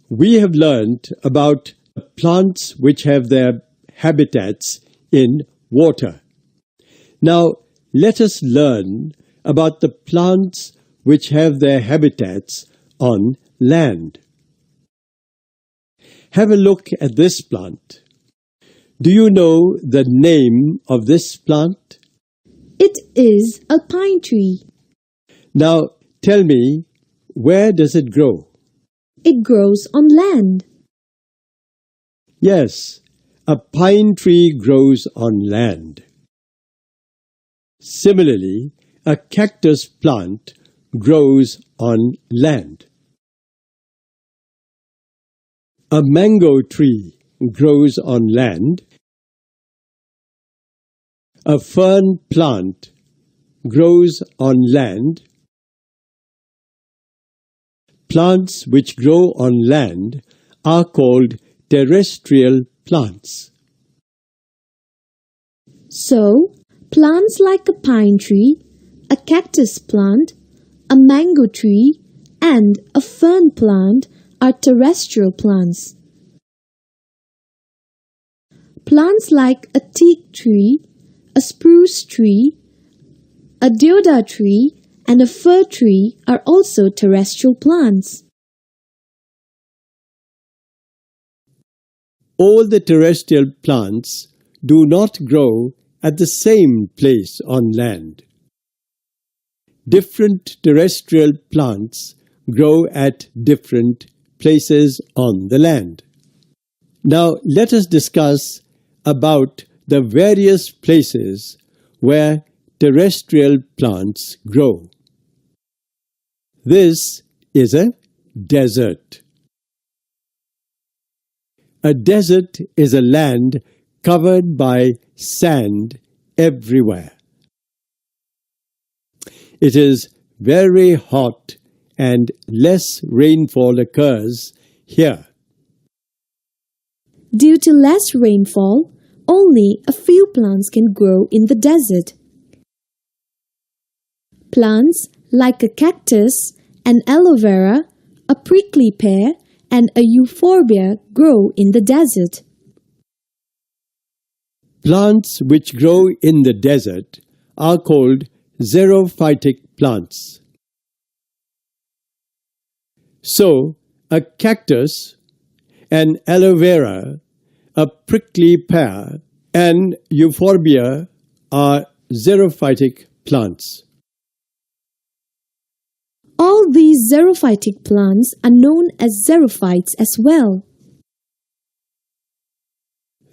we have learned about plants which have their habitats in water. Now, let us learn about the plants which have their habitats on land. Have a look at this plant. Do you know the name of this plant? It is a pine tree. Now, tell me, where does it grow? It grows on land. Yes, a pine tree grows on land. Similarly, a cactus plant grows on land. A mango tree grows on land. A fern plant grows on land. Plants which grow on land are called terrestrial plants. So, plants like a pine tree, a cactus plant, a mango tree, and a fern plant are terrestrial plants. Plants like a teak tree, a spruce tree, a deodar tree, and a fir tree are also terrestrial plants. All the terrestrial plants do not grow at the same place on land. Different terrestrial plants grow at different places on the land. Now let us discuss about the various places where terrestrial plants grow. This is a desert. A desert is a land covered by sand everywhere. It is very hot and less rainfall occurs here. Due to less rainfall, only a few plants can grow in the desert. Plants like a cactus, an aloe vera, a prickly pear, and a euphorbia grow in the desert. Plants which grow in the desert are called xerophytic plants. So, a cactus, an aloe vera, a prickly pear, and euphorbia are xerophytic plants. All these xerophytic plants are known as xerophytes as well.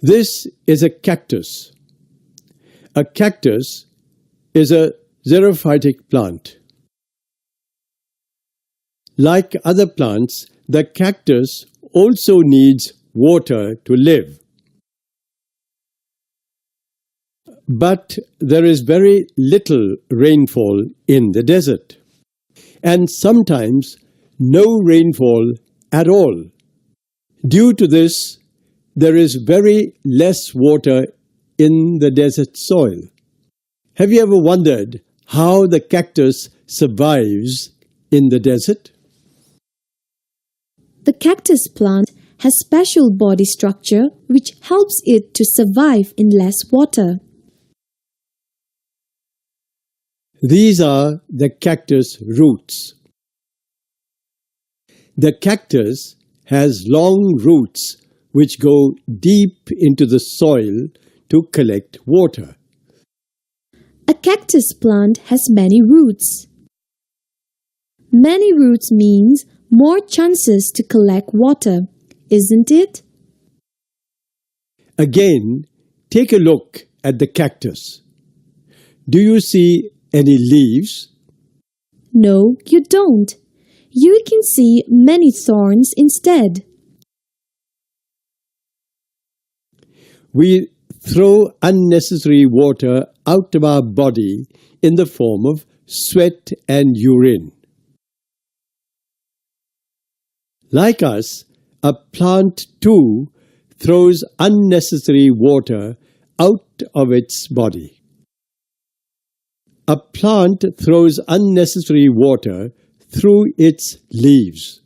This is a cactus. A cactus is a xerophytic plant. Like other plants, the cactus also needs water to live. But there is very little rainfall in the desert, and sometimes no rainfall at all. Due to this, there is very less water in the desert soil. Have you ever wondered how the cactus survives in the desert? The cactus plant has special body structure which helps it to survive in less water. These are the cactus roots. The cactus has long roots which go deep into the soil to collect water. A cactus plant has many roots. Many roots means more chances to collect water, isn't it? Again, take a look at the cactus. Do you see any leaves? No, you don't. You can see many thorns instead. We throw unnecessary water out of our body in the form of sweat and urine. Like us, a plant too throws unnecessary water out of its body. A plant throws unnecessary water through its leaves.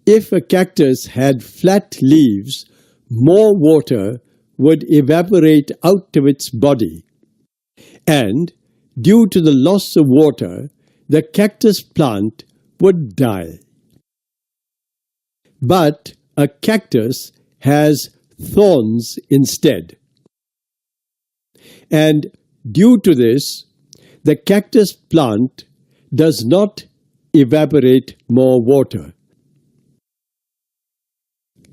If a cactus had flat leaves, more water would evaporate out of its body, and due to the loss of water, the cactus plant would die. But a cactus has thorns instead. And due to this, the cactus plant does not evaporate more water.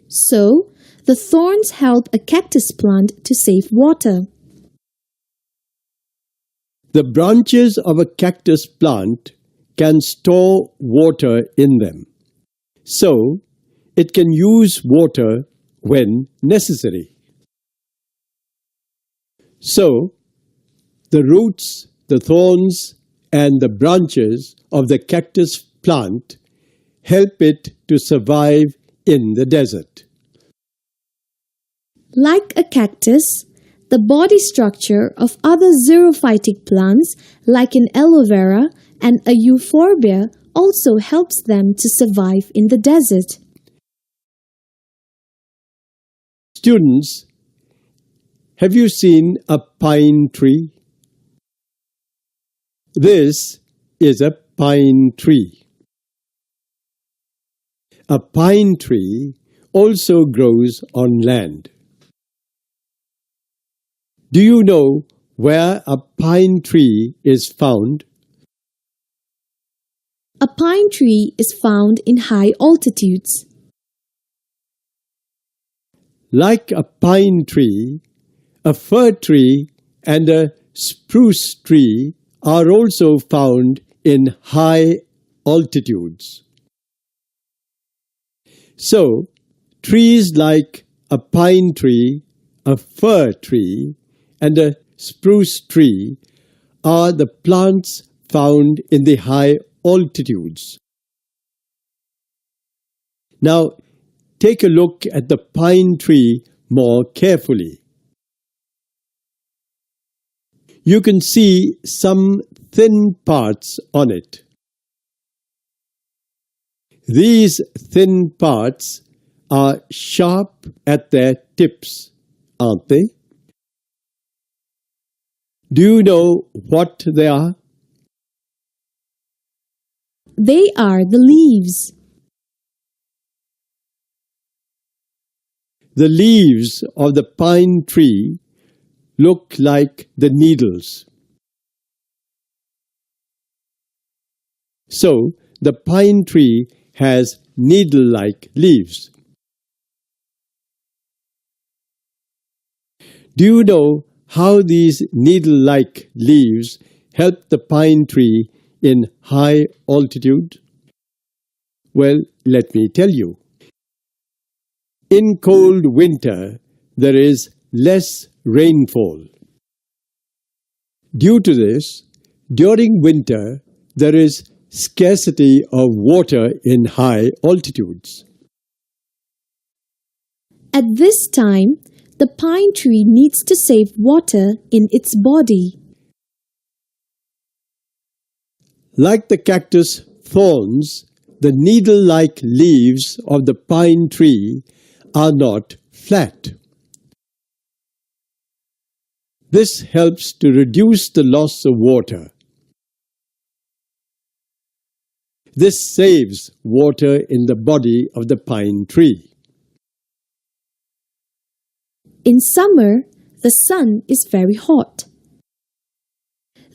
So, the thorns help a cactus plant to save water. The branches of a cactus plant can store water in them, so it can use water when necessary. So, the roots, the thorns, and the branches of the cactus plant help it to survive in the desert. Like a cactus, the body structure of other xerophytic plants like an aloe vera and a euphorbia also helps them to survive in the desert. Students, have you seen a pine tree? This is a pine tree. A pine tree also grows on land. Do you know where a pine tree is found? A pine tree is found in high altitudes. Like a pine tree, a fir tree and a spruce tree are also found in high altitudes. So, trees like a pine tree, a fir tree, and a spruce tree are the plants found in the high altitudes. Now, take a look at the pine tree more carefully. You can see some thin parts on it. These thin parts are sharp at their tips, aren't they? Do you know what they are? They are the leaves. The leaves of the pine tree look like the needles. So, the pine tree has needle-like leaves. Do you know how these needle-like leaves help the pine tree in high altitude? Well, let me tell you. In cold winter, there is less rainfall. Due to this, during winter, there is scarcity of water in high altitudes. At this time, the pine tree needs to save water in its body. Like the cactus thorns, the needle-like leaves of the pine tree are not flat. This helps to reduce the loss of water. This saves water in the body of the pine tree. In summer, the sun is very hot.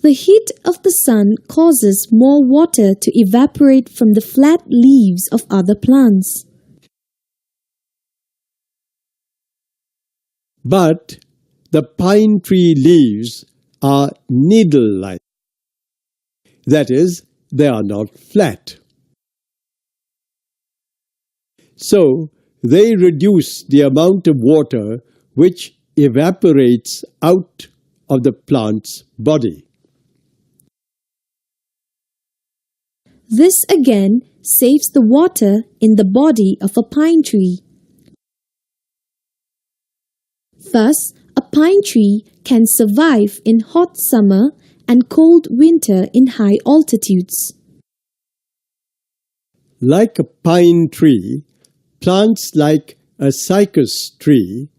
The heat of the sun causes more water to evaporate from the flat leaves of other plants. But the pine tree leaves are needle-like. That is, they are not flat. So, they reduce the amount of water which evaporates out of the plant's body. This again saves the water in the body of a pine tree. Thus, a pine tree can survive in hot summer and cold winter in high altitudes. Like a pine tree, Plants like a cycas tree,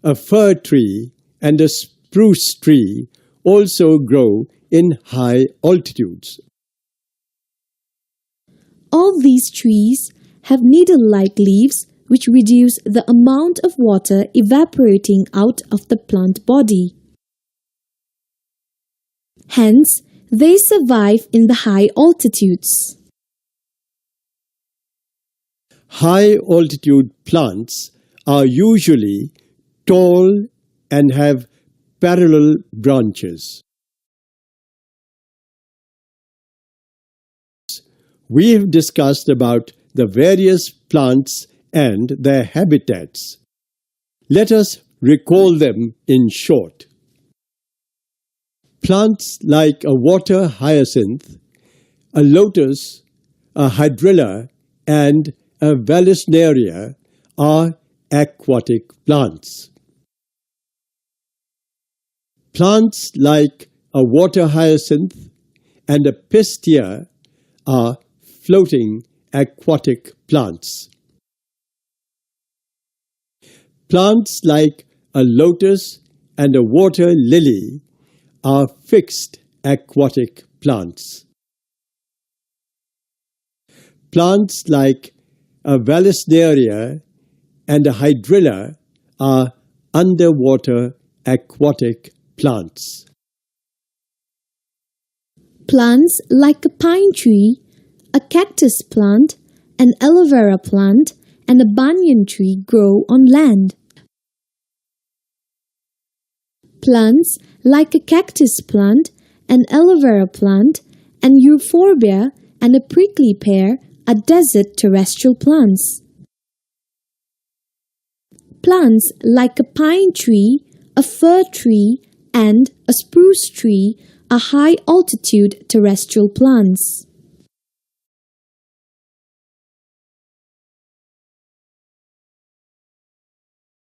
a fir tree, and a spruce tree also grow in high altitudes. All these trees have needle-like leaves which reduce the amount of water evaporating out of the plant body. Hence, they survive in the high altitudes. High-altitude plants are usually tall and have parallel branches. We have discussed about the various plants and their habitats. Let us recall them in short. Plants like a water hyacinth, a lotus, a hydrilla, and a vallisneria are aquatic plants. Plants like a water hyacinth and a pistia are floating aquatic plants. Plants like a lotus and a water lily are fixed aquatic plants. Plants like a vallisneria and a hydrilla are underwater aquatic plants. Plants like a pine tree, a cactus plant, an aloe vera plant, and a banyan tree grow on land. Plants like a cactus plant, an aloe vera plant, and euphorbia and a prickly pear are desert terrestrial plants. Plants like a pine tree, a fir tree, and a spruce tree are high-altitude terrestrial plants.